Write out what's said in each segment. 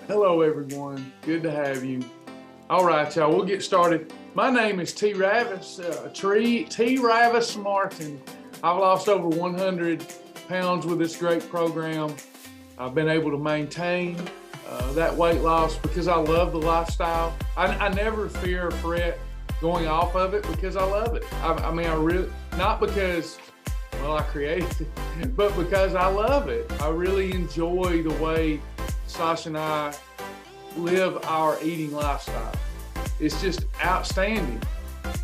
Hello, everyone. Good to have you. All right, y'all, we'll get started. My name is T. Ravis, T. Ravis Martin. I've lost over 100 pounds with this great program. I've been able to maintain that weight loss because I love the lifestyle. I never fear or fret going off of it because I love it. I mean, I really, not because, well, I created it, but because I love it. I really enjoy the way Sasha and I live our eating lifestyle. It's just outstanding.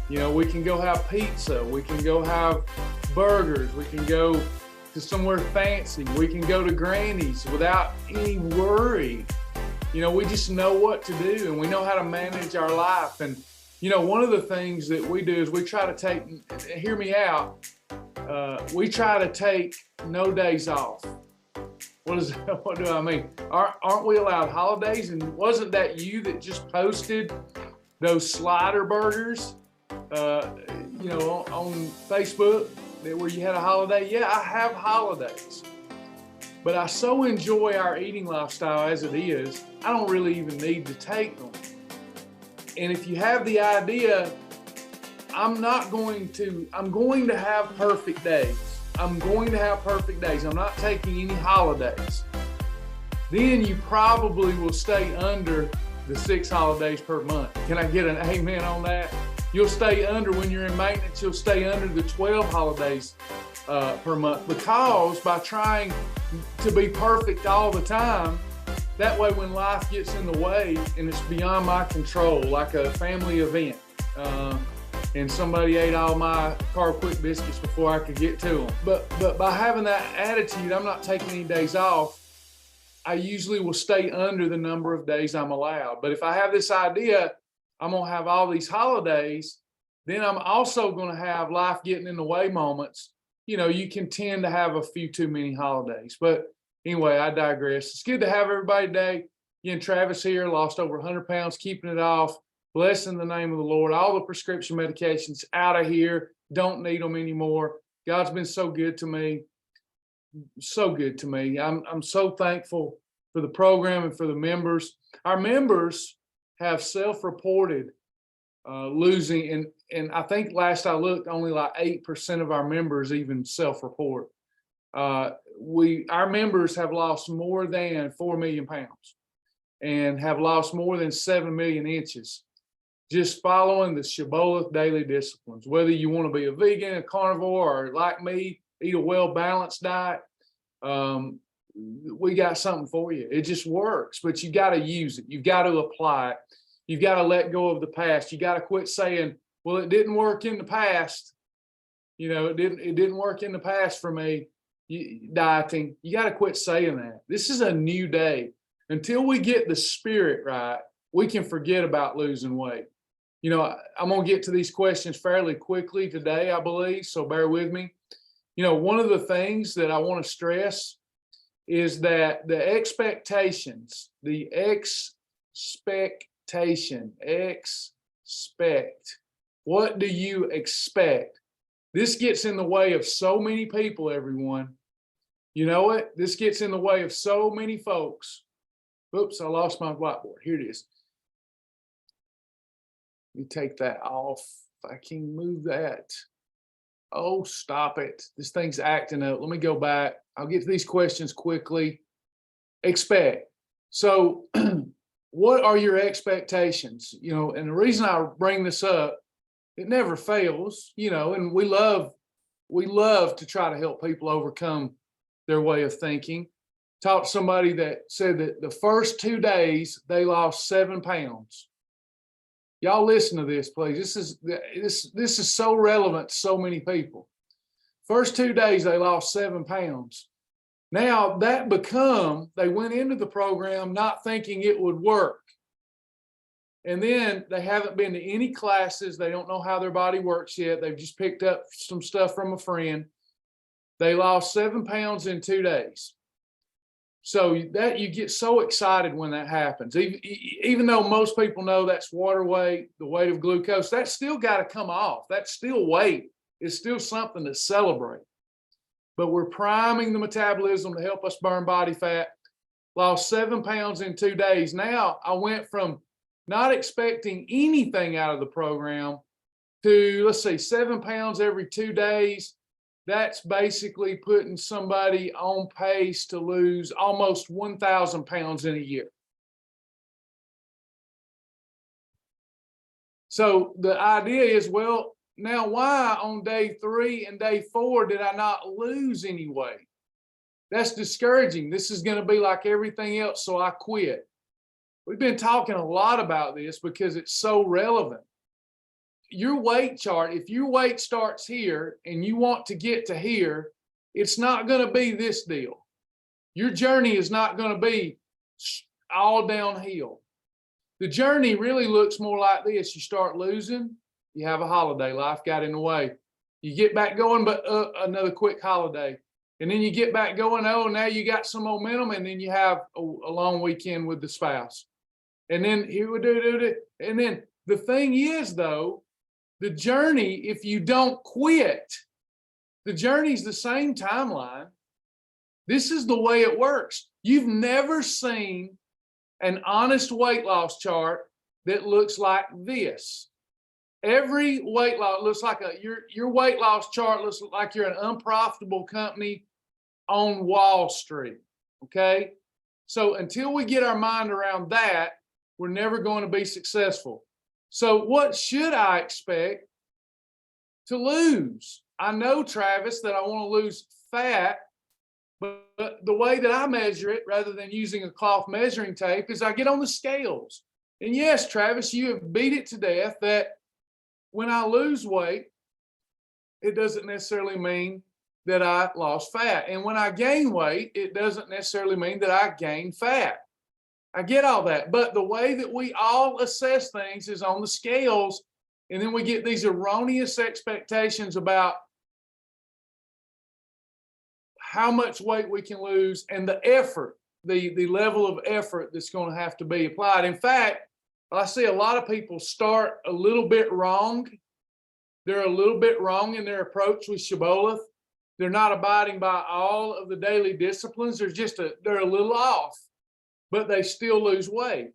You know, we can go have pizza, we can go have burgers, we can go to somewhere fancy, we can go to Granny's without any worry. You know, we just know what to do and we know how to manage our life. And, you know, one of the things that we do is we try to take, hear me out, we try to take no days off. What do I mean? Aren't we allowed holidays? And wasn't that you that just posted those slider burgers, you know, on Facebook where you had a holiday? Yeah, I have holidays. But I so enjoy our eating lifestyle as it is, I don't really even need to take them. And if you have the idea, I'm going to have perfect days. I'm going to have perfect days. I'm not taking any holidays. Then you probably will stay under the 6 holidays per month. Can I get an amen on that? You'll stay under, when you're in maintenance, you'll stay under the 12 holidays per month, because by trying to be perfect all the time, that way when life gets in the way and it's beyond my control, like a family event, and somebody ate all my Carb Quick biscuits before I could get to them. But by having that attitude, I'm not taking any days off, I usually will stay under the number of days I'm allowed. But if I have this idea, I'm gonna have all these holidays, then I'm also gonna have life getting in the way moments. You know, you can tend to have a few too many holidays. But anyway, I digress. It's good to have everybody today. Again, Travis here, lost over 100 pounds, keeping it off. Blessing the name of the Lord. All the prescription medications out of here. Don't need them anymore. God's been so good to me. So good to me. I'm so thankful for the program and for the members. Our members have self-reported losing, and I think last I looked, only like 8% of our members even self-report. Our members have lost more than 4 million pounds and have lost more than 7 million inches. Just following the Shibboleth daily disciplines, whether you want to be a vegan, a carnivore, or like me, eat a well-balanced diet, we got something for you. It just works, but you got to use it. You've got to apply it. You've got to let go of the past. You got to quit saying, well, it didn't work in the past. You know, it didn't work in the past for me, dieting. You got to quit saying that. This is a new day. Until we get the spirit right, we can forget about losing weight. You know, I'm going to get to these questions fairly quickly today, I believe, so bear with me. You know, one of the things that I want to stress is that the expectations, what do you expect? This gets in the way of so many people, everyone. You know what? This gets in the way of so many folks. Oops, I lost my whiteboard. Here it is. Let me take that off. If I can move that. Oh, stop it. This thing's acting up. Let me go back. I'll get to these questions quickly. Expect. So what are your expectations? You know, and the reason I bring this up, it never fails, you know, and we love to try to help people overcome their way of thinking. Talked to somebody that said that the first 2 days they lost 7 pounds. Y'all listen to this, please. This is so relevant to so many people. First 2 days they lost 7 pounds. Now they went into the program not thinking it would work. And then they haven't been to any classes. They don't know how their body works yet. They've just picked up some stuff from a friend. They lost 7 pounds in 2 days. So that you get so excited when that happens, even though most people know that's water weight, the weight of glucose, that's still got to come off. That's still weight. It's still something to celebrate. But we're priming the metabolism to help us burn body fat. lost 7 pounds in 2 days. Now I went from not expecting anything out of the program to, let's see, 7 pounds every 2 days. That's basically putting somebody on pace to lose almost 1,000 pounds in a year. So the idea is, well, now why on day 3 and day 4 did I not lose any weight? That's discouraging. This is going to be like everything else, so I quit. We've been talking a lot about this because it's so relevant. Your weight chart, if your weight starts here and you want to get to here, it's not going to be this deal. Your journey is not going to be all downhill. The journey really looks more like this. You start losing, you have a holiday, life got in the way. You get back going, but another quick holiday. And then you get back going, oh, now you got some momentum, and then you have a long weekend with the spouse. And then here we do. And then the thing is, though, the journey, if you don't quit, the journey's the same timeline. This is the way it works. You've never seen an honest weight loss chart that looks like this. Every weight loss looks like your weight loss chart looks like you're an unprofitable company on Wall Street. Okay. So until we get our mind around that, we're never going to be successful. So what should I expect to lose? I know, Travis, that I want to lose fat, but the way that I measure it, rather than using a cloth measuring tape, is I get on the scales. And yes, Travis, you have beat it to death that when I lose weight, it doesn't necessarily mean that I lost fat. And when I gain weight, it doesn't necessarily mean that I gain fat. I get all that. But the way that we all assess things is on the scales. And then we get these erroneous expectations about how much weight we can lose and the effort, the level of effort that's going to have to be applied. In fact, I see a lot of people start a little bit wrong. They're a little bit wrong in their approach with Shibboleth. They're not abiding by all of the daily disciplines. They're a little off, but they still lose weight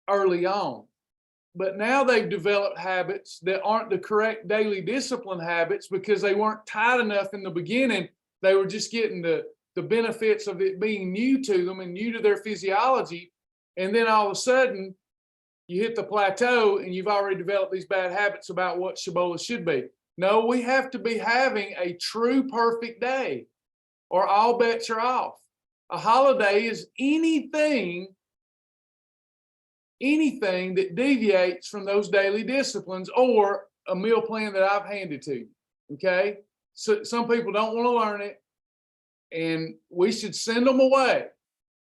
early on. But now they've developed habits that aren't the correct daily discipline habits because they weren't tight enough in the beginning. They were just getting the benefits of it being new to them and new to their physiology. And then all of a sudden, you hit the plateau and you've already developed these bad habits about what Shibboleth should be. No, we have to be having a true perfect day or all bets are off. A holiday is anything that deviates from those daily disciplines or a meal plan that I've handed to you, okay? So some people don't want to learn it, and we should send them away.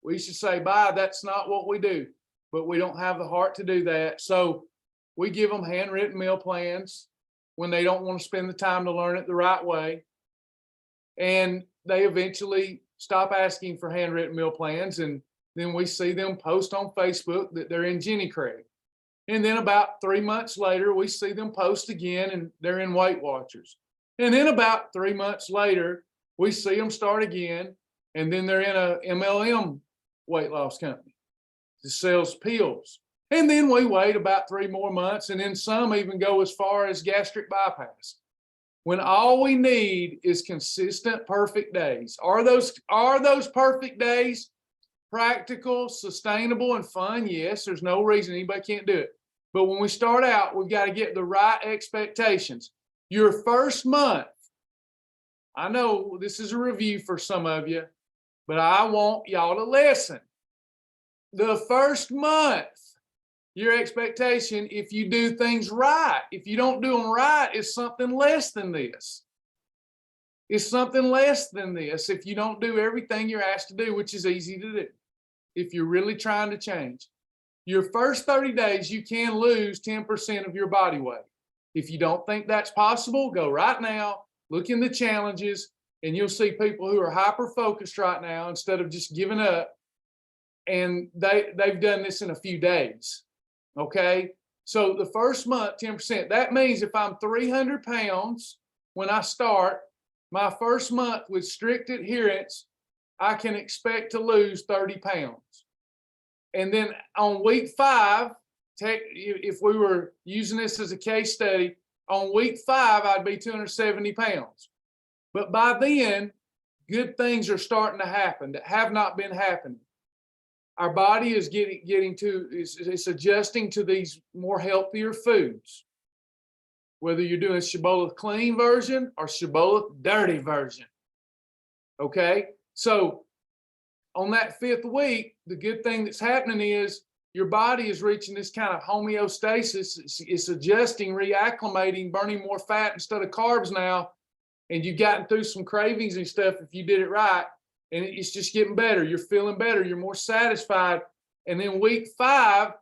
We should say, bye, that's not what we do, but we don't have the heart to do that. So we give them handwritten meal plans when they don't want to spend the time to learn it the right way. And they eventually stop asking for handwritten meal plans, and then we see them post on Facebook that they're in Jenny Craig. And then about 3 months later, we see them post again and they're in Weight Watchers. And then about 3 months later, we see them start again, and then they're in a MLM weight loss company that sells pills. And then we wait about 3 more months, and then some even go as far as gastric bypass. When all we need is consistent, perfect days. Are those perfect days practical, sustainable, and fun? Yes, there's no reason anybody can't do it. But when we start out, we've got to get the right expectations. Your first month, I know this is a review for some of you, but I want y'all to listen. The first month, your expectation, if you do things right, if you don't do them right, is something less than this. It's something less than this if you don't do everything you're asked to do, which is easy to do if you're really trying to change. Your first 30 days, you can lose 10% of your body weight. If you don't think that's possible, go right now, look in the challenges, and you'll see people who are hyper-focused right now instead of just giving up, and they've done this in a few days, okay? So the first month, 10%. That means if I'm 300 pounds when I start, my first month with strict adherence, I can expect to lose 30 pounds. And then on week 5, if we were using this as a case study, on week 5, I'd be 270 pounds. But by then, good things are starting to happen that have not been happening. Our body is it's adjusting to these more healthier foods. Whether you're doing Shibboleth clean version or Shibboleth dirty version. Okay, so on that 5th week, the good thing that's happening is your body is reaching this kind of homeostasis. It's adjusting, reacclimating, burning more fat instead of carbs now. And you've gotten through some cravings and stuff if you did it right. And it's just getting better. You're feeling better. You're more satisfied. And then week 5,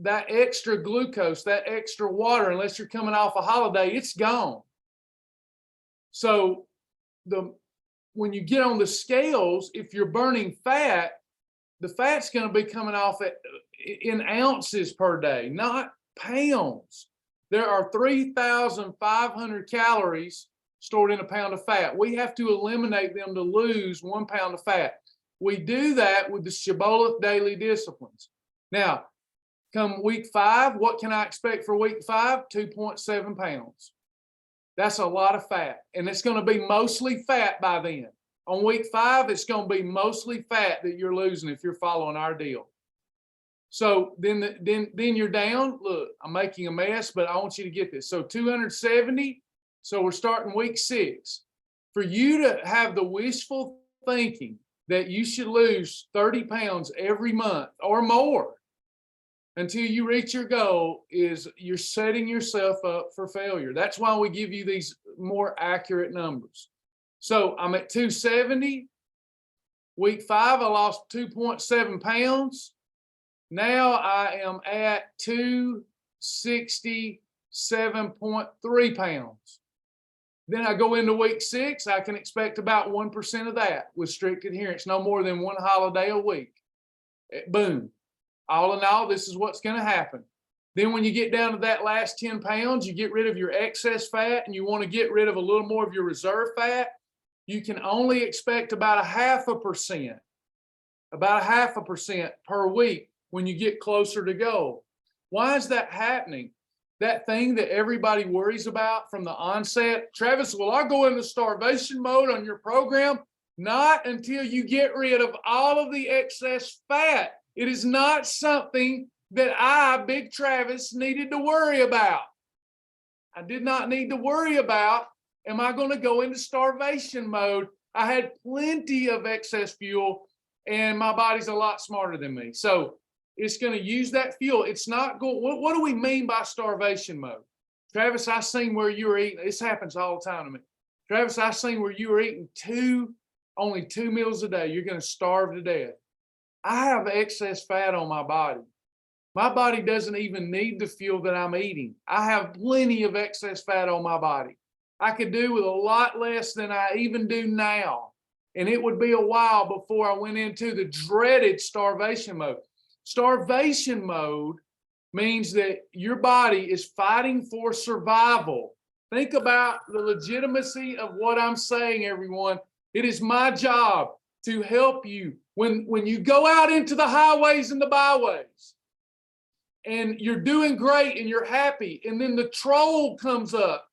that extra glucose, that extra water, unless you're coming off a holiday, it's gone. So when you get on the scales, if you're burning fat, the fat's going to be coming off in ounces per day, not pounds. There are 3,500 calories stored in a pound of fat. We have to eliminate them to lose 1 pound of fat. We do that with the Shibboleth daily disciplines. Now, come week 5, what can I expect for week 5? 2.7 pounds. That's a lot of fat, and it's going to be mostly fat by then. On week 5, it's going to be mostly fat that you're losing if you're following our deal. So then you're down. Look, I'm making a mess, but I want you to get this. So 270. So we're starting week 6. For you to have the wishful thinking that you should lose 30 pounds every month or more until you reach your goal is you're setting yourself up for failure. That's why we give you these more accurate numbers. So I'm at 270. Week 5, I lost 2.7 pounds. Now I am at 267.3 pounds. Then I go into week 6, I can expect about 1% of that with strict adherence, no more than 1 holiday a week. Boom. All in all, this is what's going to happen. Then when you get down to that last 10 pounds, you get rid of your excess fat and you want to get rid of a little more of your reserve fat, you can only expect about 0.5% per week when you get closer to goal. Why is that happening? That thing that everybody worries about from the onset. Travis, will I go into starvation mode on your program? Not until you get rid of all of the excess fat. It is not something that I, Big Travis, needed to worry about. I did not need to worry about, am I going to go into starvation mode? I had plenty of excess fuel, and my body's a lot smarter than me. So it's going to use that fuel. It's not going, what do we mean by starvation mode? Travis, I seen where you were eating, this happens all the time to me. Travis, I seen where you were eating only 2 meals a day. You're going to starve to death. I have excess fat on my body. My body doesn't even need the fuel that I'm eating. I have plenty of excess fat on my body. I could do with a lot less than I even do now. And it would be a while before I went into the dreaded starvation mode. Starvation mode means that your body is fighting for survival. Think about the legitimacy of what I'm saying, everyone. It is my job to help you when you go out into the highways and the byways and you're doing great and you're happy, and then the troll comes up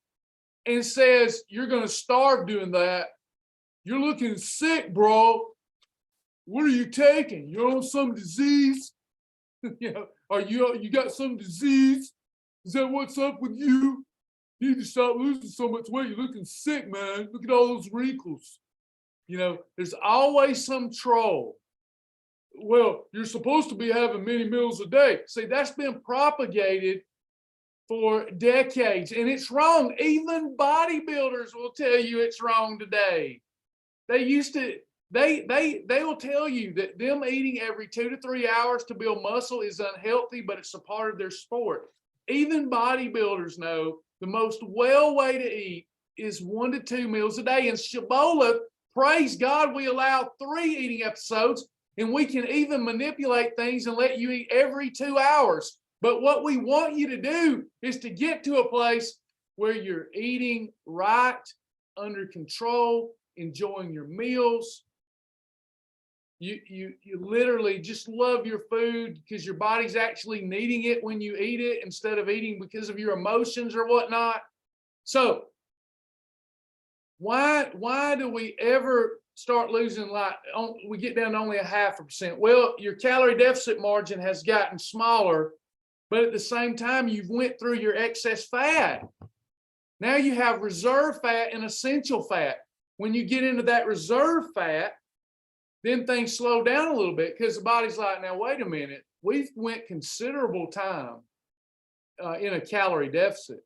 and says, you're going to starve doing that. You're looking sick, bro. What are you taking? You're on some disease? You know, you got some disease? Is that what's up with you? You need to stop losing so much weight. You're looking sick, man. Look at all those wrinkles. You know, there's always some troll. Well, you're supposed to be having many meals a day. See, that's been propagated for decades, and it's wrong. Even bodybuilders will tell you it's wrong today. They will tell you that them eating every 2 to 3 hours to build muscle is unhealthy, but it's a part of their sport. Even bodybuilders know the most well way to eat is 1 to 2 meals a day. And Shibboleth, praise God, we allow 3 eating episodes, and we can even manipulate things and let you eat every 2 hours. But what we want you to do is to get to a place where you're eating right, under control, enjoying your meals, You literally just love your food because your body's actually needing it when you eat it instead of eating because of your emotions or whatnot. So why do we ever start losing, like we get down to only 0.5%? Well, your calorie deficit margin has gotten smaller, but at the same time, you've went through your excess fat. Now you have reserve fat and essential fat. When you get into that reserve fat, then things slow down a little bit because the body's like, now, wait a minute, we've went considerable time in a calorie deficit.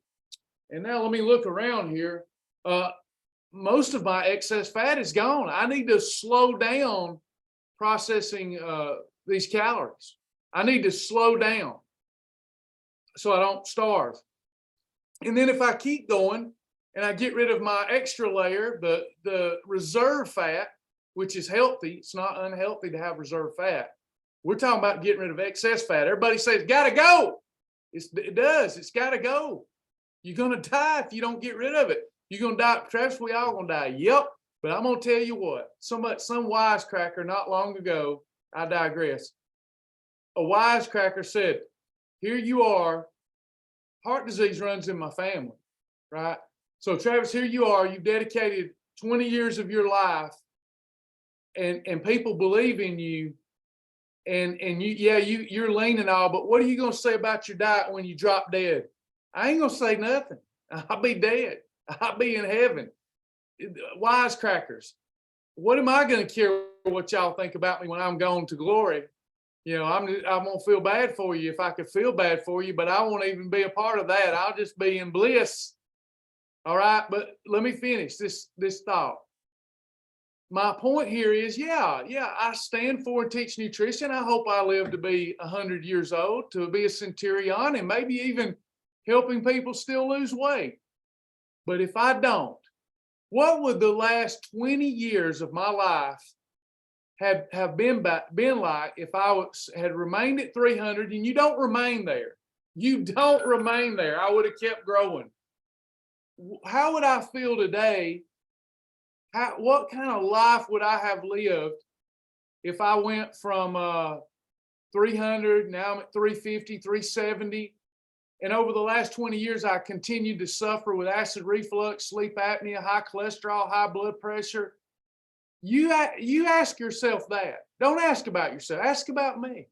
And now let me look around here. Most of my excess fat is gone. I need to slow down processing these calories. I need to slow down so I don't starve. And then if I keep going and I get rid of my extra layer, the reserve fat, which is healthy, it's not unhealthy to have reserve fat. We're talking about getting rid of excess fat. Everybody says, gotta go. It does, it's gotta go. You're gonna die if you don't get rid of it. You're gonna die, Travis, we all gonna die. Yep, but I'm gonna tell you what, some wisecracker not long ago, I digress. A wisecracker said, here you are, heart disease runs in my family, right? So Travis, here you are, you've dedicated 20 years of your life and people believe in you and you're lean and all, but what are you going to say about your diet when you drop dead? I ain't going to say nothing. I'll be dead. I'll be in heaven. Wisecrackers. What am I going to care what y'all think about me when I'm going to glory? You know, I'm going to feel bad for you if I could feel bad for you, but I won't even be a part of that. I'll just be in bliss. All right. But let me finish this thought. My point here is, I stand for and teach nutrition. I hope I live to be 100 years old, to be a centurion, and maybe even helping people still lose weight. But if I don't, what would the last 20 years of my life have been like if I had remained at 300? And you don't remain there. You don't remain there. I would have kept growing. How would I feel today? What kind of life would I have lived if I went from 300, now I'm at 350, 370, and over the last 20 years, I continued to suffer with acid reflux, sleep apnea, high cholesterol, high blood pressure? You ask yourself that. Don't ask about yourself. Ask about me.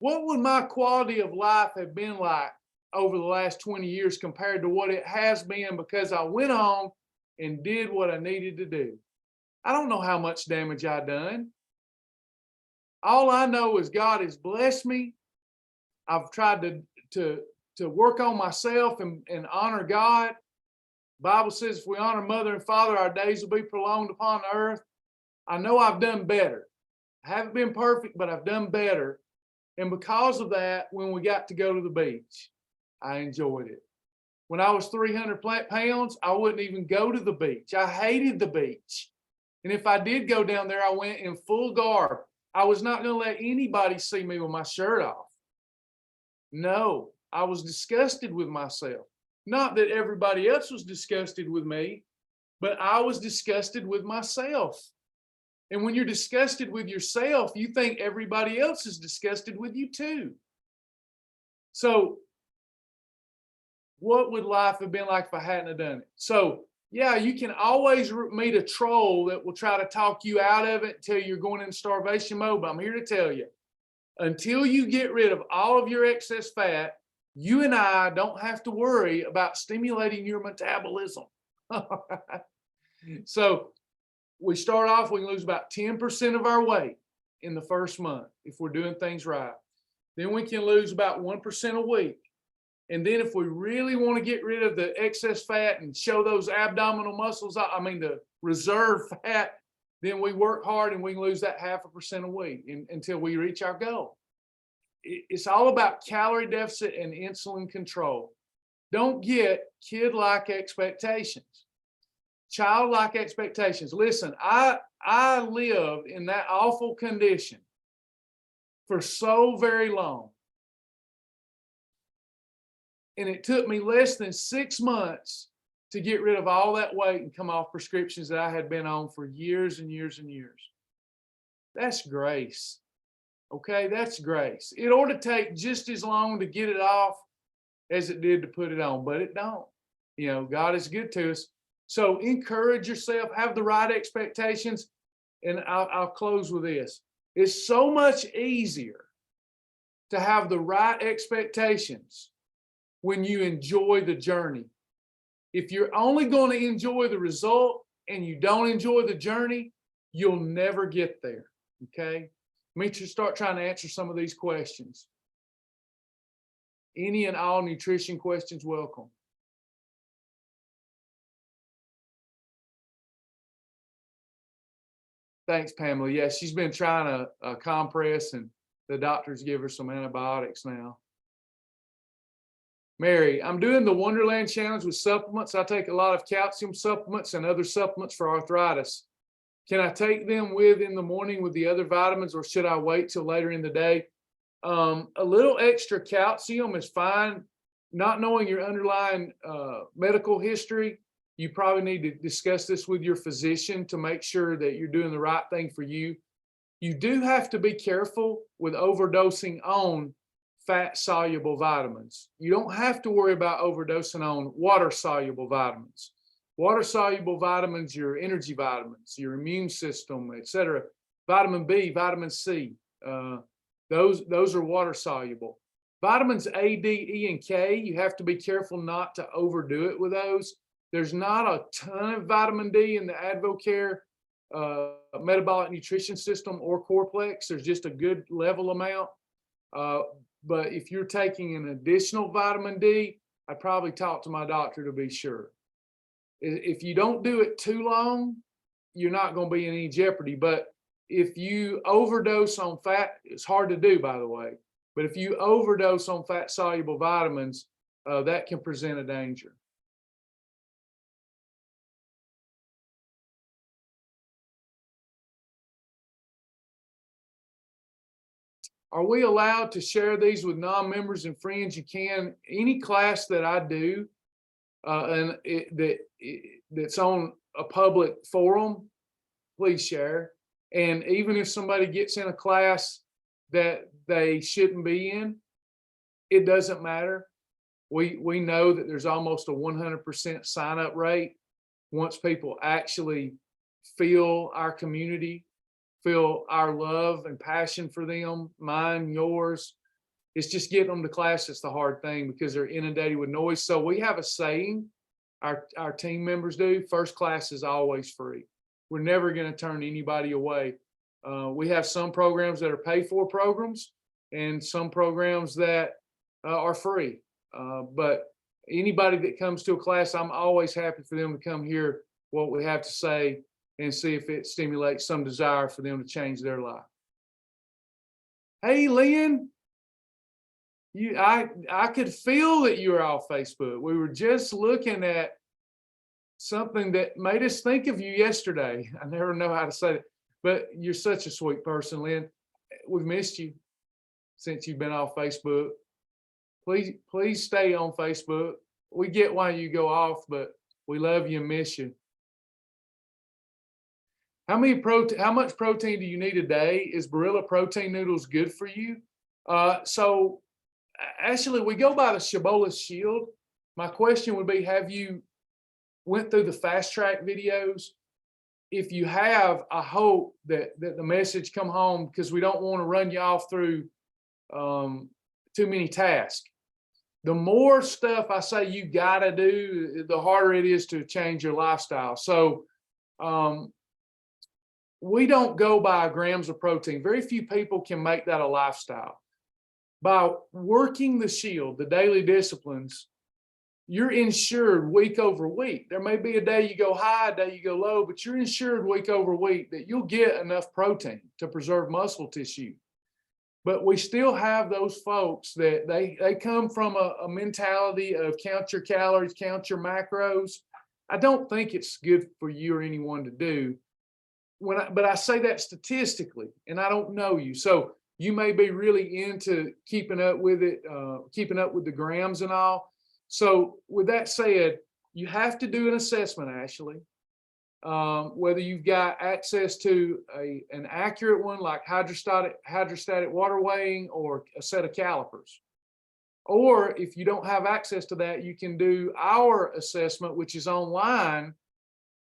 What would my quality of life have been like over the last 20 years compared to what it has been because I went on and did what I needed to do? I don't know how much damage I done. All I know is God has blessed me. I've tried to work on myself and honor God. The Bible says if we honor mother and father, our days will be prolonged upon the earth. I know I've done better. I haven't been perfect, but I've done better. And because of that, when we got to go to the beach, I enjoyed it. When I was 300 pounds, I wouldn't even go to the beach. I hated the beach. And if I did go down there, I went in full garb. I was not going to let anybody see me with my shirt off. No, I was disgusted with myself. Not that everybody else was disgusted with me, but I was disgusted with myself. And when you're disgusted with yourself, you think everybody else is disgusted with you too. So what would life have been like if I hadn't done it? So yeah, you can always meet a troll that will try to talk you out of it until you're going in starvation mode. But I'm here to tell you, until you get rid of all of your excess fat, you and I don't have to worry about stimulating your metabolism. So we start off, we can lose about 10% of our weight in the first month if we're doing things right. Then we can lose about 1% a week. And then if we really want to get rid of the excess fat and show those abdominal muscles, the reserve fat, then we work hard and we can lose that 0.5% a week until we reach our goal. It's all about calorie deficit and insulin control. Don't get kid-like expectations, childlike expectations. Listen, I lived in that awful condition for so very long. And it took me less than 6 months to get rid of all that weight and come off prescriptions that I had been on for years and years and years. That's grace. Okay, that's grace. It ought to take just as long to get it off as it did to put it on, but it don't. You know, God is good to us. So encourage yourself, have the right expectations. And I'll close with this. It's so much easier to have the right expectations when you enjoy the journey. If you're only going to enjoy the result and you don't enjoy the journey, you'll never get there. Okay. Let me just start trying to answer some of these questions. Any and all nutrition questions, welcome. Thanks, Pamela. Yeah, she's been trying to compress, and the doctors give her some antibiotics now. Mary, I'm doing the Wonderland Challenge with supplements. I take a lot of calcium supplements and other supplements for arthritis. Can I take them in the morning with the other vitamins, or should I wait till later in the day? A little extra calcium is fine. Not knowing your underlying medical history, you probably need to discuss this with your physician to make sure that you're doing the right thing for you. You do have to be careful with overdosing on fat-soluble vitamins. You don't have to worry about overdosing on water-soluble vitamins. Water-soluble vitamins, your energy vitamins, your immune system, etc. Vitamin B, vitamin C, those are water-soluble. Vitamins A, D, E, and K, you have to be careful not to overdo it with those. There's not a ton of vitamin D in the AdvoCare metabolic nutrition system or Coreplex. There's just a good level amount. But if you're taking an additional vitamin D, I'd probably talk to my doctor to be sure. If you don't do it too long, you're not going to be in any jeopardy. But if you overdose on fat, it's hard to do, by the way. But if you overdose on fat-soluble vitamins, that can present a danger. Are we allowed to share these with non-members and friends? You can. Any class that I do that's on a public forum, please share. And even if somebody gets in a class that they shouldn't be in, it doesn't matter. We know that there's almost a 100% sign-up rate once people actually feel our community, feel our love and passion for them, mine, yours. It's just getting them to class that's the hard thing, because they're inundated with noise. So we have a saying, our team members do: first class is always free. We're never going to turn anybody away. We have some programs that are paid-for programs and some programs that are free. But anybody that comes to a class, I'm always happy for them to come hear what we have to say and see if it stimulates some desire for them to change their life. Hey, Lynn, I could feel that you were off Facebook. We were just looking at something that made us think of you yesterday. I never know how to say it, but you're such a sweet person, Lynn. We've missed you since you've been off Facebook. Please stay on Facebook. We get why you go off, but we love you and miss you. How much protein do you need a day? Is Barilla protein noodles good for you? So actually, we go by the Shibboleth Shield. My question would be, have you went through the fast track videos? If you have, I hope that the message come home, because we don't want to run you off through too many tasks. The more stuff I say you got to do, the harder it is to change your lifestyle. So we don't go by grams of protein. Very few people can make that a lifestyle. By working the shield, the daily disciplines, you're insured week over week. There may be a day you go high, a day you go low, but you're insured week over week that you'll get enough protein to preserve muscle tissue. But we still have those folks that they come from a mentality of count your calories, count your macros. I don't think it's good for you or anyone to do. But I say that statistically, and I don't know you. So you may be really into keeping up with it, keeping up with the grams and all. So with that said, you have to do an assessment, Ashley. whether you've got access to an accurate one like hydrostatic water weighing or a set of calipers. Or if you don't have access to that, you can do our assessment, which is online.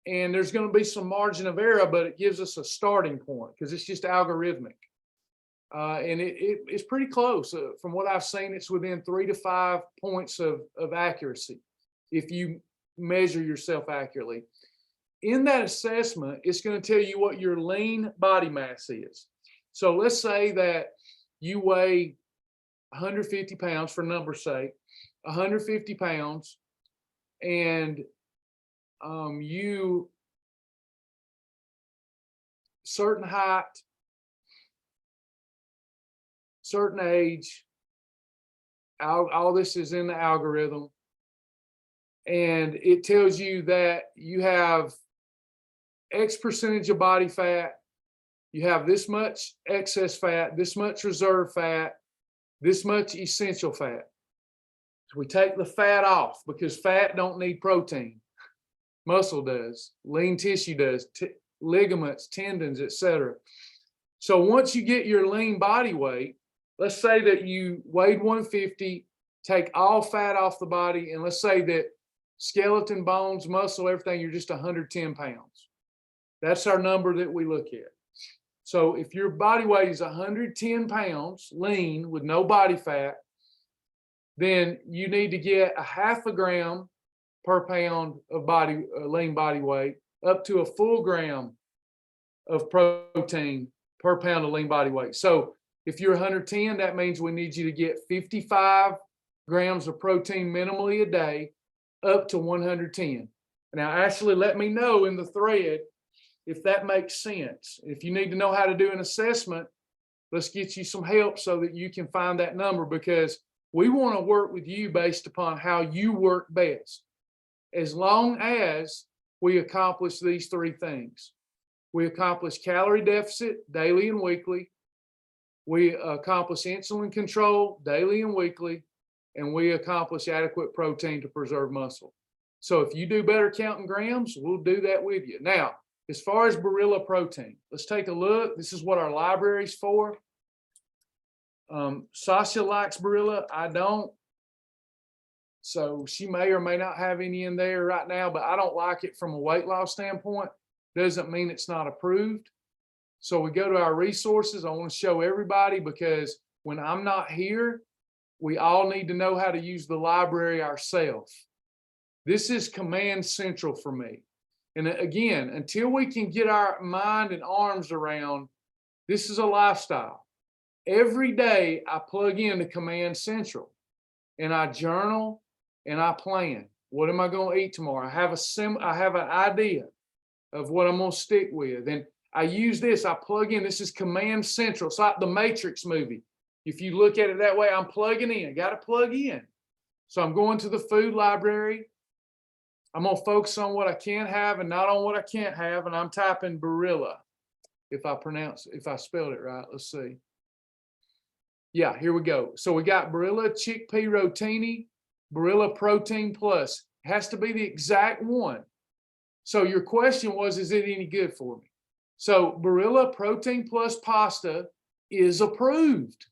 And there's going to be some margin of error, but it gives us a starting point because it's just algorithmic. And it's pretty close. From what I've seen, it's within 3 to 5 points of accuracy if you measure yourself accurately. In that assessment, it's going to tell you what your lean body mass is. So let's say that you weigh 150 pounds, for numbers' sake, 150 pounds, and you certain height, certain age, all this is in the algorithm, and it tells you that you have X percentage of body fat, you have this much excess fat, this much reserve fat, this much essential fat. So we take the fat off because fat don't need protein. Muscle does, lean tissue does, ligaments, tendons, etc. So once you get your lean body weight, let's say that you weighed 150, take all fat off the body, and let's say that skeleton, bones, muscle, everything, you're just 110 pounds. That's our number that we look at. So if your body weight is 110 pounds, lean, with no body fat, then you need to get a 0.5 gram per pound of lean body weight, up to a full gram of protein per pound of lean body weight. So if you're 110, that means we need you to get 55 grams of protein minimally a day, up to 110. Now, Ashley, let me know in the thread if that makes sense. If you need to know how to do an assessment, let's get you some help so that you can find that number, because we want to work with you based upon how you work best. As long as we accomplish these 3 things. We accomplish calorie deficit daily and weekly. We accomplish insulin control daily and weekly. And we accomplish adequate protein to preserve muscle. So if you do better counting grams, we'll do that with you. Now, as far as Barilla protein, let's take a look. This is what our library's for. Sasha likes Barilla. I don't. So she may or may not have any in there right now, but I don't like it from a weight loss standpoint. Doesn't mean it's not approved. So we go to our resources. I want to show everybody, because when I'm not here, we all need to know how to use the library ourselves. This is command central for me. And again, until we can get our mind and arms around, this is a lifestyle. Every day I plug into command central and I journal and I plan. What am I going to eat tomorrow? I have an idea of what I'm going to stick with. And I use this, I plug in. This is command central. It's like the Matrix movie. If you look at it that way, I'm plugging in, got to plug in. So I'm going to the food library. I'm going to focus on what I can have and not on what I can't have. And I'm typing Barilla. If I spelled it right, let's see. Yeah, here we go. So we got Barilla Chickpea Rotini, Barilla Protein Plus. It has to be the exact one. So your question was, is it any good for me? So Barilla Protein Plus pasta is approved.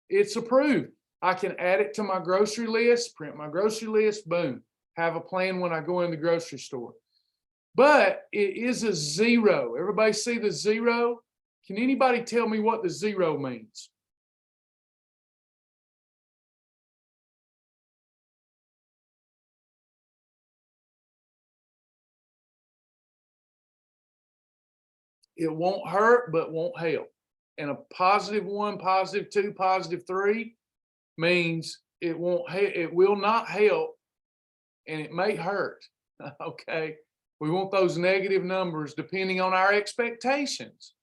It's approved. I can add it to my grocery list, print my grocery list, boom. Have a plan when I go in the grocery store. But it is a 0. Everybody see the 0? Can anybody tell me what the 0 means? It won't hurt, but won't help. And a +1, +2, +3 means it will not help, and it may hurt. Okay. We want those negative numbers depending on our expectations.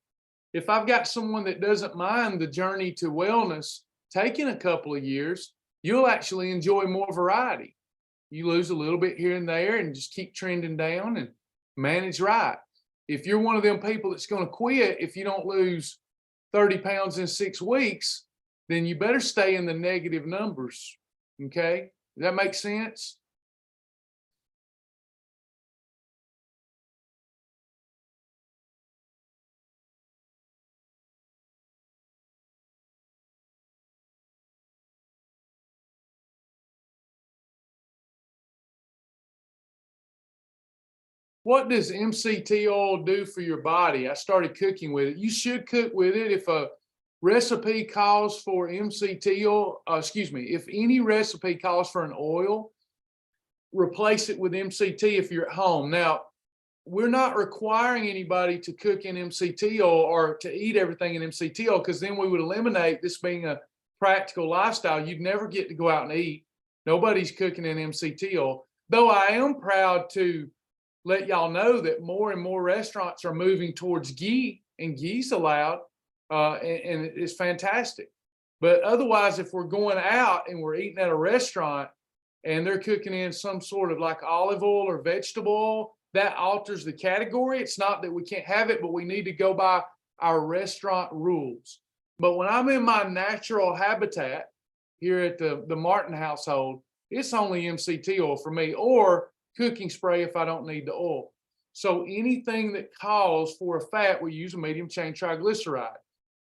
If I've got someone that doesn't mind the journey to wellness taking a couple of years, you'll actually enjoy more variety. You lose a little bit here and there and just keep trending down and manage right. If you're one of them people that's going to quit if you don't lose 30 pounds in 6 weeks, then you better stay in the negative numbers. Okay? Does that make sense? what does MCT oil do for your body? I started cooking with it. You should cook with it. If a recipe calls for MCT oil, if any recipe calls for an oil, replace it with MCT if you're at home. Now, we're not requiring anybody to cook in MCT oil or to eat everything in MCT oil, because then we would eliminate this being a practical lifestyle. You'd never get to go out and eat. Nobody's cooking in MCT oil. Though I am proud to let y'all know that more and more restaurants are moving towards ghee, and ghee's allowed, and it's fantastic. But otherwise, if we're going out and we're eating at a restaurant and they're cooking in some sort of like olive oil or vegetable oil, that alters the category. It's not that we can't have it, but we need to go by our restaurant rules. But when I'm in my natural habitat here at the Martin household, it's only MCT oil for me, or cooking spray if I don't need the oil. So anything that calls for a fat, we use a medium chain triglyceride.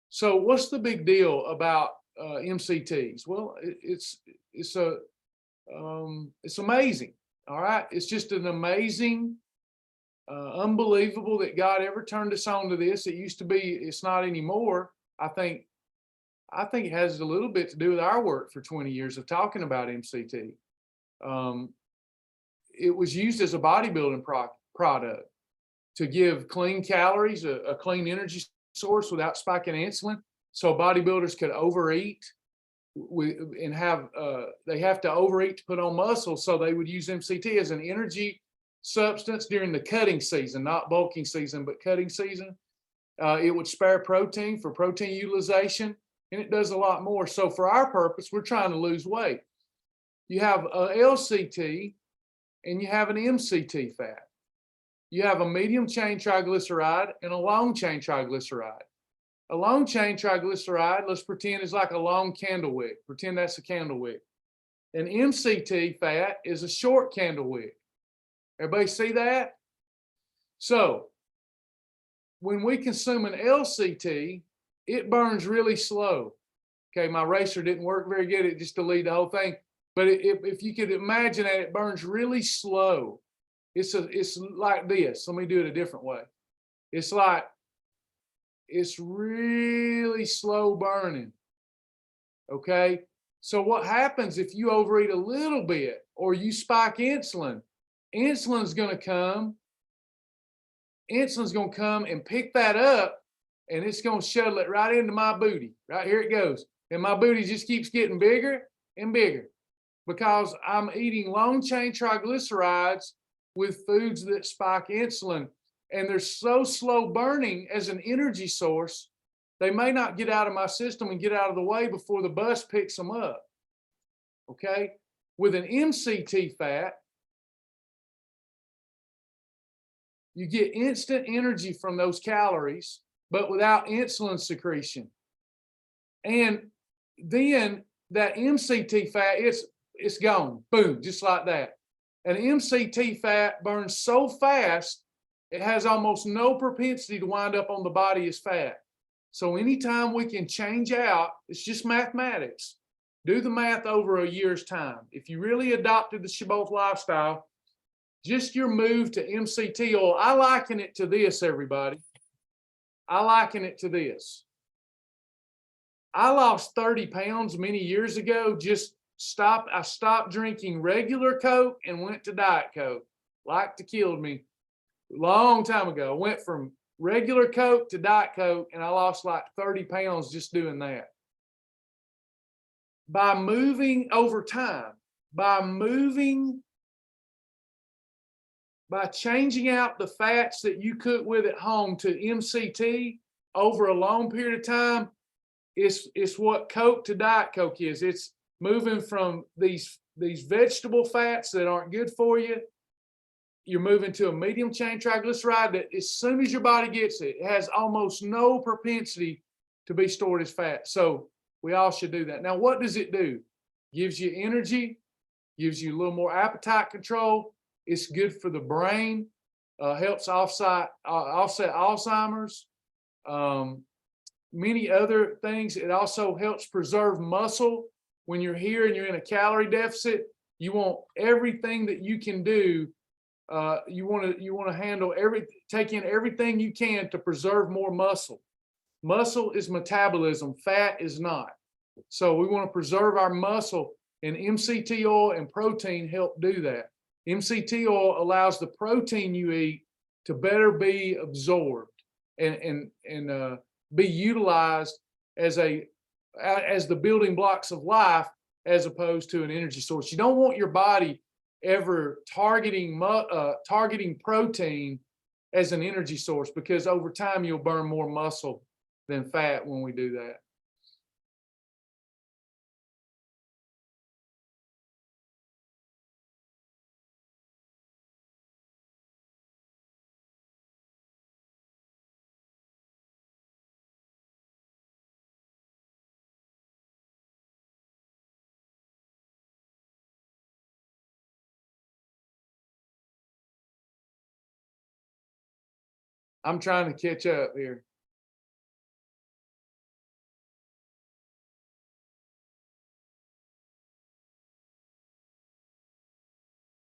So what's the big deal about MCTs? Well, it's amazing. All right, it's just an amazing, unbelievable that God ever turned us on to this. It used to be, it's not anymore. I think it has a little bit to do with our work for 20 years of talking about MCT. It was used as a bodybuilding product to give clean calories, a clean energy source without spiking insulin, so bodybuilders could overeat and they have to overeat to put on muscle, so they would use MCT as an energy substance during the cutting season, not bulking season, but cutting season. It would spare protein for protein utilization, and it does a lot more. So for our purpose, we're trying to lose weight. You have a LCT and you have an MCT fat. You have a medium chain triglyceride and a long chain triglyceride. A long chain triglyceride, let's pretend, is like a long candle wick. Pretend that's a candle wick. An MCT fat is a short candle wick. Everybody see that? So when we consume an LCT, it burns really slow. Okay, my eraser didn't work very good. It just deleted the whole thing. But if you could imagine that, it burns really slow. It's like this. Let me do it a different way. It's really slow burning. Okay. So what happens if you overeat a little bit or you spike insulin? Insulin's going to come and pick that up, and it's going to shuttle it right into my booty. Right here it goes. And my booty just keeps getting bigger and bigger because I'm eating long chain triglycerides with foods that spike insulin. And they're so slow burning as an energy source, they may not get out of my system and get out of the way before the bus picks them up. Okay? With an MCT fat, you get instant energy from those calories, but without insulin secretion. And then that MCT fat, it's gone. Boom, just like that. An MCT fat burns so fast, it has almost no propensity to wind up on the body as fat. So anytime we can change out, it's just mathematics. Do the math over a year's time. If you really adopted the Shibboleth lifestyle, just your move to MCT oil, I liken it to this, everybody. I liken it to this. I lost 30 pounds many years ago. I stopped drinking regular Coke and went to Diet Coke. Like to killed me. Long time ago, I went from regular Coke to Diet Coke, and I lost like 30 pounds just doing that. By moving over time, by changing out the fats that you cook with at home to MCT over a long period of time, it's what Coke to Diet Coke is. It's moving from these vegetable fats that aren't good for you. You're moving to a medium chain triglyceride that as soon as your body gets it, it has almost no propensity to be stored as fat. So we all should do that. Now, what does it do? Gives you energy, gives you a little more appetite control. It's good for the brain, helps offset Alzheimer's, many other things. It also helps preserve muscle. When you're here and you're in a calorie deficit, you want everything that you can do You want to handle take in everything you can to preserve more muscle. Muscle is metabolism, fat is not. So we want to preserve our muscle, and MCT oil and protein help do that. MCT oil allows the protein you eat to better be absorbed and be utilized as the building blocks of life, as opposed to an energy source. You don't want your body ever targeting protein as an energy source, because over time you'll burn more muscle than fat when we do that. I'm trying to catch up here.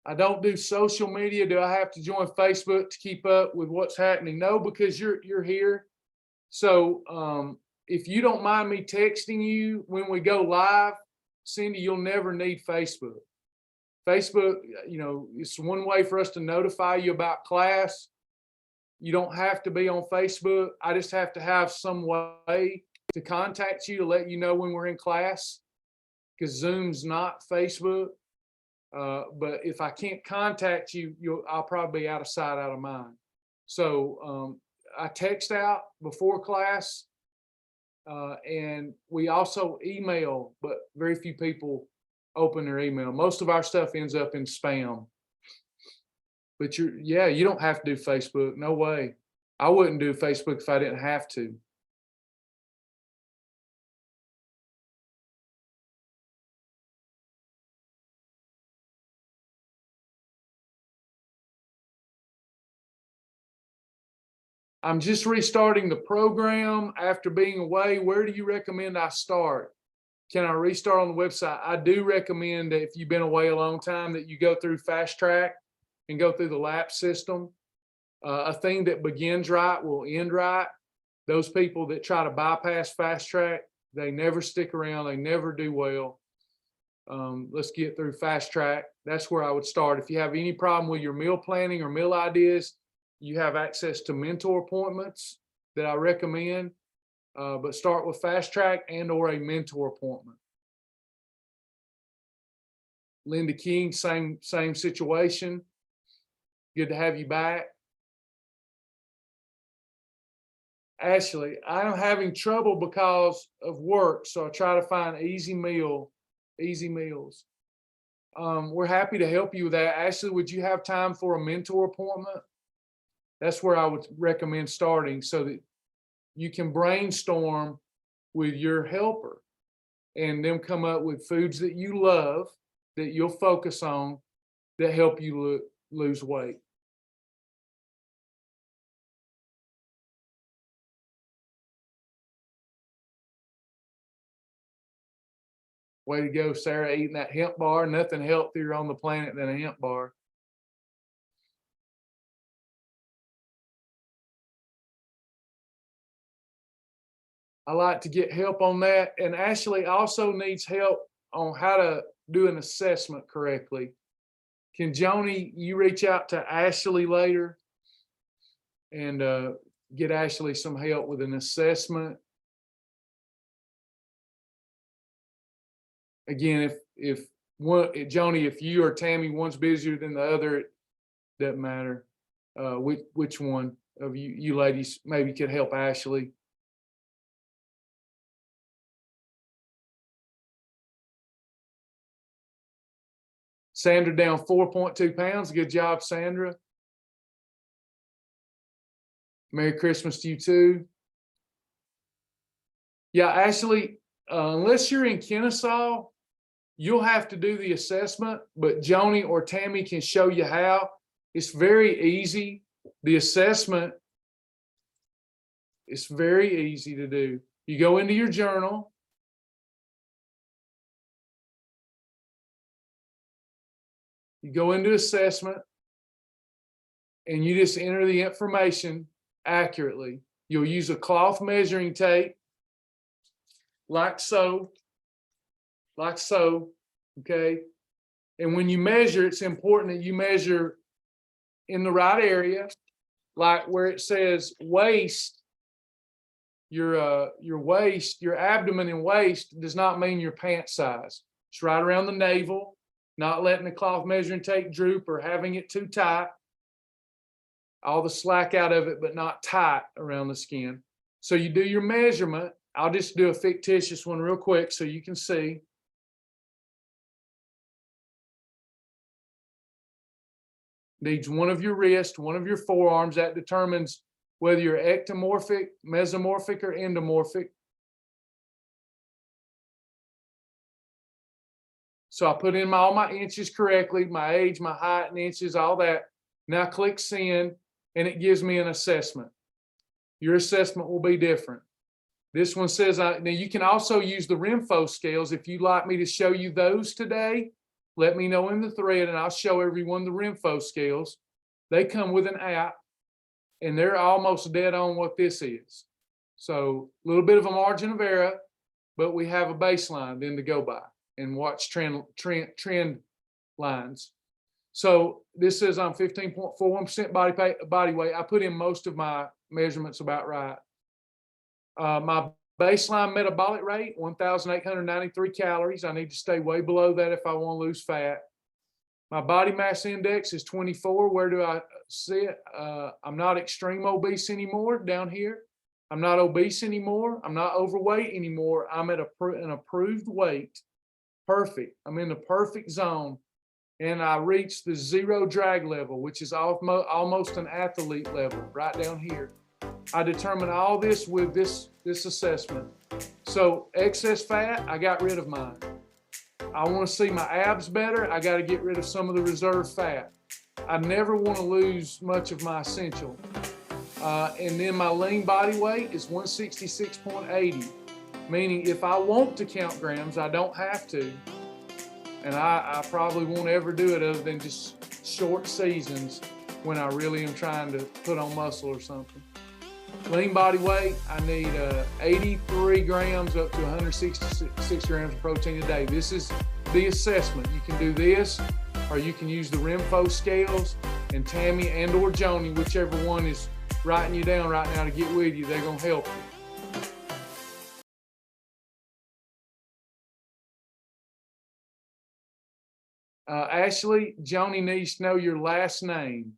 I don't do social media. Do I have to join Facebook to keep up with what's happening? No, because you're here. So if you don't mind me texting you when we go live, Cindy, you'll never need Facebook. Facebook, it's one way for us to notify you about class. You don't have to be on Facebook. I just have to have some way to contact you to let you know when we're in class, because Zoom's not Facebook. But if I can't contact you, I'll probably be out of sight, out of mind. So I text out before class, and we also email, but very few people open their email. Most of our stuff ends up in spam. But you don't have to do Facebook. No way. I wouldn't do Facebook if I didn't have to. I'm just restarting the program after being away. Where do you recommend I start? Can I restart on the website? I do recommend that if you've been away a long time, that you go through Fast Track and go through the lap system. A thing that begins right will end right. Those people that try to bypass Fast Track, they never stick around. They never do well. Let's get through Fast Track. That's where I would start. If you have any problem with your meal planning or meal ideas, you have access to mentor appointments that I recommend, but start with Fast Track and or a mentor appointment. Linda King, same situation. Good to have you back. Ashley, I'm having trouble because of work, so I try to find easy meals. We're happy to help you with that. Ashley, would you have time for a mentor appointment? That's where I would recommend starting, so that you can brainstorm with your helper and them come up with foods that you love, that you'll focus on, that help you lose weight. Way to go, Sarah, eating that hemp bar. Nothing healthier on the planet than a hemp bar. I like to get help on that. And Ashley also needs help on how to do an assessment correctly. Can Joni, you reach out to Ashley later and get Ashley some help with an assessment? Again, if one, Joni, if you or Tammy, one's busier than the other, it doesn't matter. Which one of you ladies maybe could help Ashley? Sandra down 4.2 pounds. Good job, Sandra. Merry Christmas to you too. Yeah, Ashley, unless you're in Kennesaw, you'll have to do the assessment, but Joni or Tammy can show you how. It's very easy. The assessment is very easy to do. You go into your journal. You go into assessment. and you just enter the information accurately. You'll use a cloth measuring tape, like so, okay? And when you measure, it's important that you measure in the right area, like where it says waist. Your waist, your abdomen and waist does not mean your pant size. It's right around the navel, not letting the cloth measuring tape droop or having it too tight. All the slack out of it, but not tight around the skin. So you do your measurement. I'll just do a fictitious one real quick so you can see. Needs one of your wrists, one of your forearms. That determines whether you're ectomorphic, mesomorphic, or endomorphic. So I put in all my inches correctly, my age, my height in inches, all that. Now click send, and it gives me an assessment. Your assessment will be different. This one says, now you can also use the Rimfo scales. If you'd like me to show you those today, let me know in the thread and I'll show everyone the Rimfo scales. They come with an app and they're almost dead on what this is. So a little bit of a margin of error, but we have a baseline then to go by and watch trend lines. So this says I'm 15.41% body weight. I put in most of my measurements about right. My baseline metabolic rate, 1,893 calories. I need to stay way below that if I want to lose fat. My body mass index is 24. Where do I sit? I'm not extreme obese anymore down here. I'm not obese anymore. I'm not overweight anymore. I'm at an approved weight. Perfect. I'm in the perfect zone. And I reached the zero drag level, which is almost an athlete level right down here. I determined all this with this assessment. So excess fat, I got rid of mine. I want to see my abs better. I got to get rid of some of the reserve fat. I never want to lose much of my essential. And then my lean body weight is 166.80, meaning if I want to count grams, I don't have to. And I probably won't ever do it other than just short seasons when I really am trying to put on muscle or something. Lean body weight, I need 83 grams up to 166 grams of protein a day. This is the assessment. You can do this, or you can use the Rimfo scales, and Tammy and or Joni, whichever one is writing you down right now to get with you, they're gonna help you. Ashley, Joni needs to know your last name.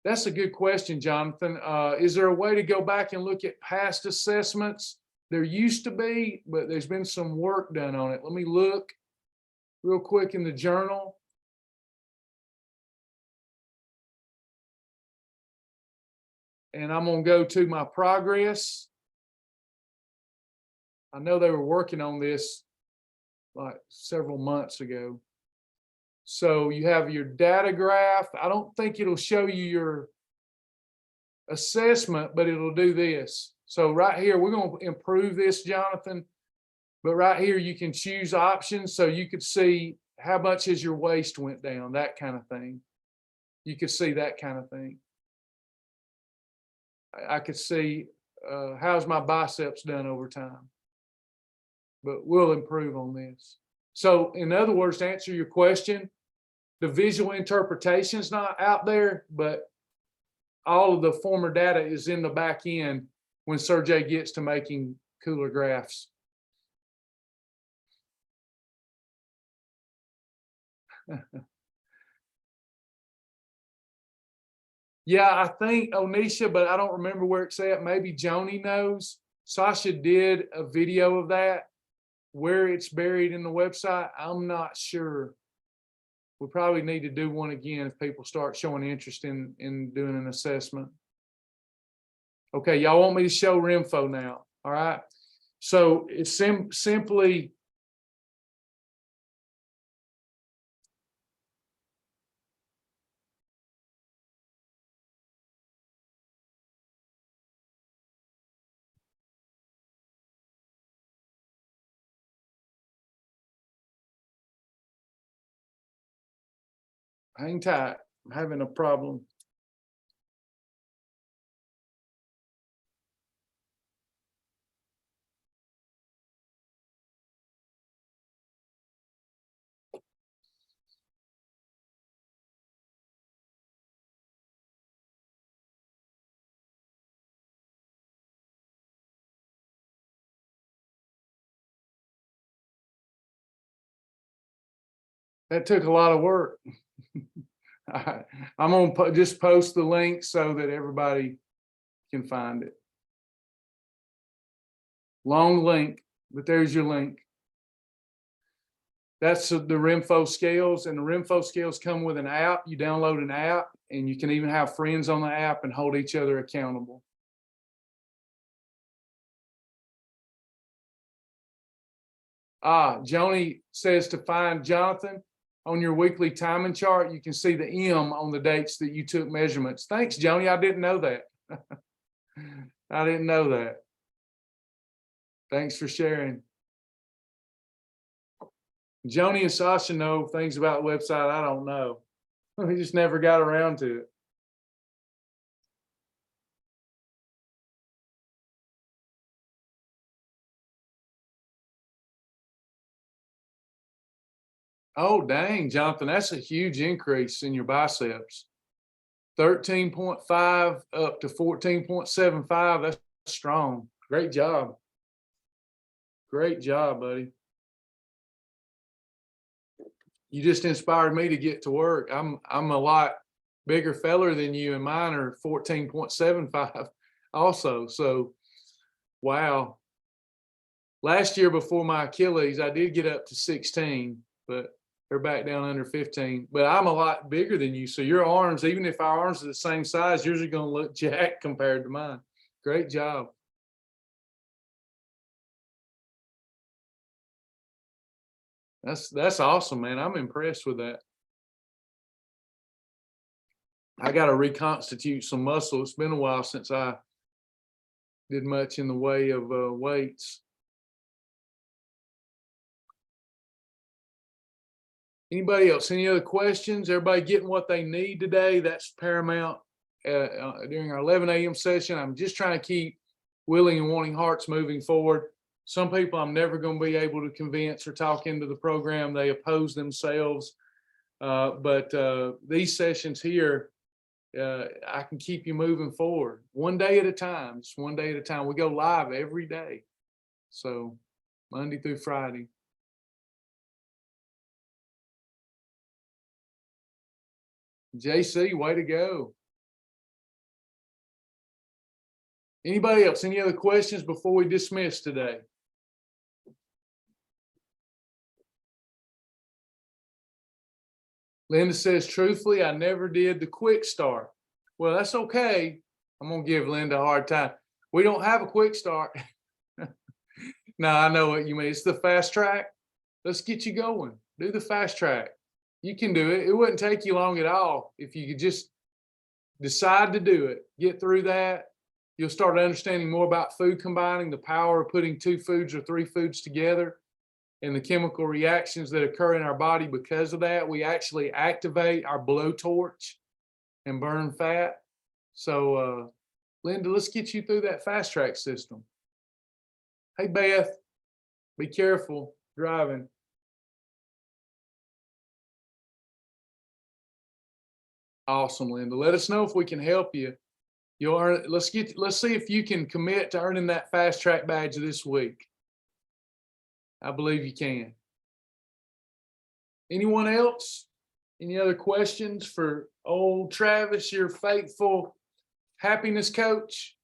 That's a good question, Jonathan. Is there a way to go back and look at past assessments? There used to be, but there's been some work done on it. Let me look real quick in the journal. And I'm going to go to my progress. I know they were working on this like several months ago. So you have your data graph. I don't think it'll show you your assessment, but it'll do this. So right here, we're going to improve this, Jonathan. But right here, you can choose options. So you could see how much has your waist went down, that kind of thing. You could see that kind of thing. I could see how's my biceps done over time. But we'll improve on this. So in other words, to answer your question, the visual interpretation is not out there, but all of the former data is in the back end when Sergey gets to making cooler graphs. Yeah, I think Onisha, but I don't remember where it's at. Maybe Joni knows. Sasha did a video of that. Where it's buried in the website, I'm not sure. We probably need to do one again if people start showing interest in doing an assessment. Okay, y'all want me to show Rimfo now, all right? So it's simply, Hang tight. I'm having a problem. That took a lot of work. I'm gonna just post the link so that everybody can find it. Long link, but there's your link. That's the Rimfo scales, and the Rimfo scales come with an app. You download an app, and you can even have friends on the app and hold each other accountable. Joni says to find Jonathan on your weekly timing chart. You can see the M on the dates that you took measurements. Thanks, Joni. I didn't know that. I didn't know that. Thanks for sharing. Joni and Sasha know things about the website I don't know. We just never got around to it. Oh, dang, Jonathan, that's a huge increase in your biceps. 13.5 up to 14.75. That's strong. Great job. Great job, buddy. You just inspired me to get to work. I'm a lot bigger fella than you, and mine are 14.75 also. So, wow. Last year before my Achilles, I did get up to 16, but they're back down under 15. But I'm a lot bigger than you. So your arms, even if our arms are the same size, yours are going to look jacked compared to mine. Great job. That's awesome, man. I'm impressed with that. I got to reconstitute some muscle. It's been a while since I did much in the way of weights. Anybody else? Any other questions? Everybody getting what they need today? That's paramount during our 11 a.m. session. I'm just trying to keep willing and wanting hearts moving forward. Some people I'm never going to be able to convince or talk into the program. They oppose themselves. But these sessions here, I can keep you moving forward one day at a time. Just one day at a time. We go live every day. So Monday through Friday. JC, way to go. Anybody else? Any other questions before we dismiss today? Linda says, truthfully, I never did the quick start. Well, that's okay. I'm going to give Linda a hard time. We don't have a quick start. No, I know what you mean. It's the fast track. Let's get you going. Do the fast track. You can do it. It wouldn't take you long at all if you could just decide to do it. Get through that. You'll start understanding more about food combining, the power of putting 2 foods or 3 foods together, and the chemical reactions that occur in our body because of that. We actually activate our blowtorch and burn fat. So, Linda, let's get you through that fast track system. Hey, Beth, be careful driving. Awesome, Linda. Let us know if we can help you. You'll earn. Let's see if you can commit to earning that fast track badge this week. I believe you can. Anyone else? Any other questions for old Travis, your faithful happiness coach?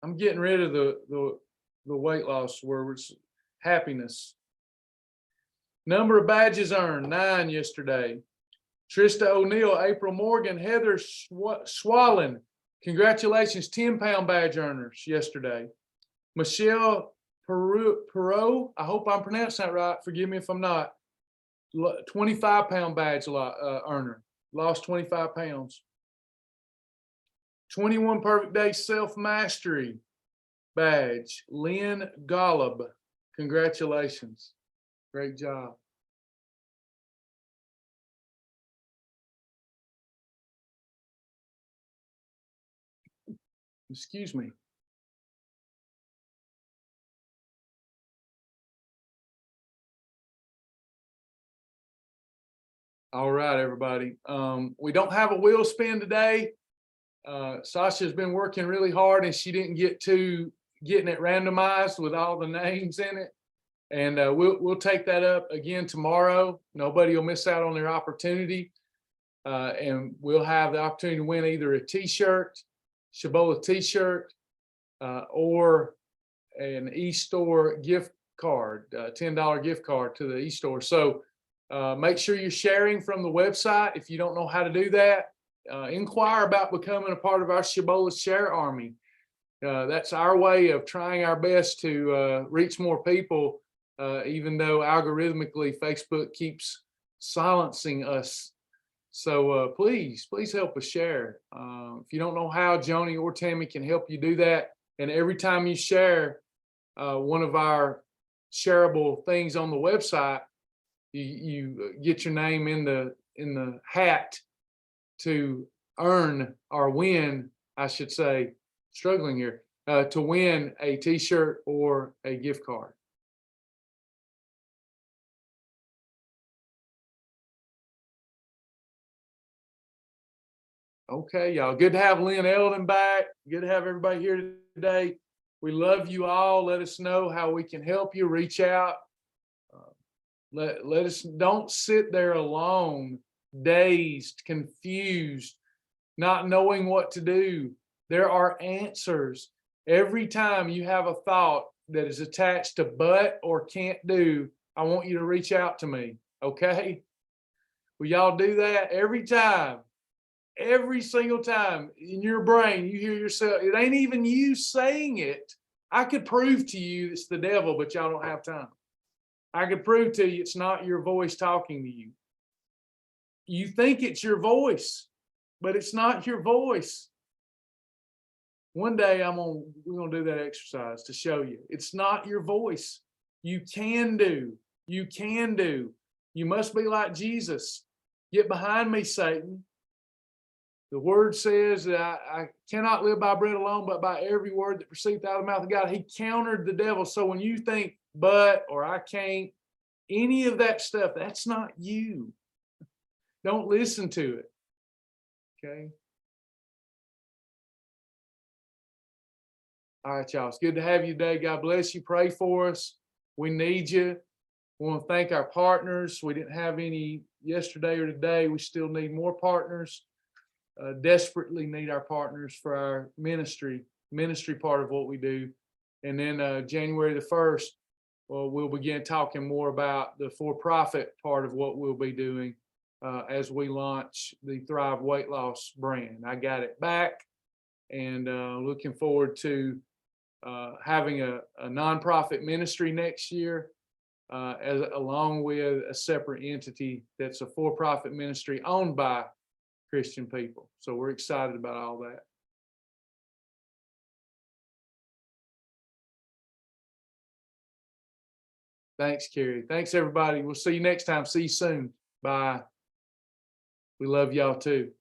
I'm getting rid of the weight loss words. Happiness. Number of badges earned, 9 yesterday. Trista O'Neill, April Morgan, Heather Swallen. Congratulations, 10-pound badge earners yesterday. Michelle Perot, I hope I'm pronouncing that right. Forgive me if I'm not. 25-pound badge earner. Lost 25 pounds. 21 perfect day self-mastery badge. Lynn Golub. Congratulations. Great job. Excuse me. All right, everybody. We don't have a wheel spin today. Sasha's been working really hard and she didn't get to getting it randomized with all the names in it. And we'll take that up again tomorrow. Nobody will miss out on their opportunity. And we'll have the opportunity to win either a t-shirt, Shibboleth t-shirt, or an e-store gift card, $10 gift card to the e-store. So make sure you're sharing from the website. If you don't know how to do that, inquire about becoming a part of our Shibboleth Share Army. That's our way of trying our best to reach more people, even though algorithmically Facebook keeps silencing us. So please help us share. If you don't know how, Joni or Tammy can help you do that. And every time you share one of our shareable things on the website, you get your name in the hat to earn or win, I should say, struggling here, to win a t-shirt or a gift card. Okay, y'all. Good to have Lynn Eldon back. Good to have everybody here today. We love you all. Let us know how we can help you. Reach out. Let us, don't sit there alone, dazed, confused, not knowing what to do. There are answers. Every time you have a thought that is attached to but or can't do, I want you to reach out to me. Okay? Will y'all do that every time? Every single time in your brain, you hear yourself, it ain't even you saying it. I could prove to you it's the devil, but y'all don't have time. I could prove to you it's not your voice talking to you. You think it's your voice, but it's not your voice. One day we're gonna do that exercise to show you it's not your voice. You can do. You can do. You must be like Jesus. Get behind me, Satan. The word says that I cannot live by bread alone, but by every word that proceedeth out of the mouth of God. He countered the devil. So when you think, but, or I can't, any of that stuff, that's not you. Don't listen to it. Okay. All right, y'all. It's good to have you today. God bless you. Pray for us. We need you. We want to thank our partners. We didn't have any yesterday or today. We still need more partners. Desperately need our partners for our ministry part of what we do. And then January the 1st, well, we'll begin talking more about the for-profit part of what we'll be doing as we launch the Thrive Weight Loss brand. I got it back, and looking forward to having a nonprofit ministry next year, along with a separate entity that's a for-profit ministry owned by Christian people. So we're excited about all that. Thanks, Carrie. Thanks, everybody. We'll see you next time. See you soon. Bye. We love y'all too.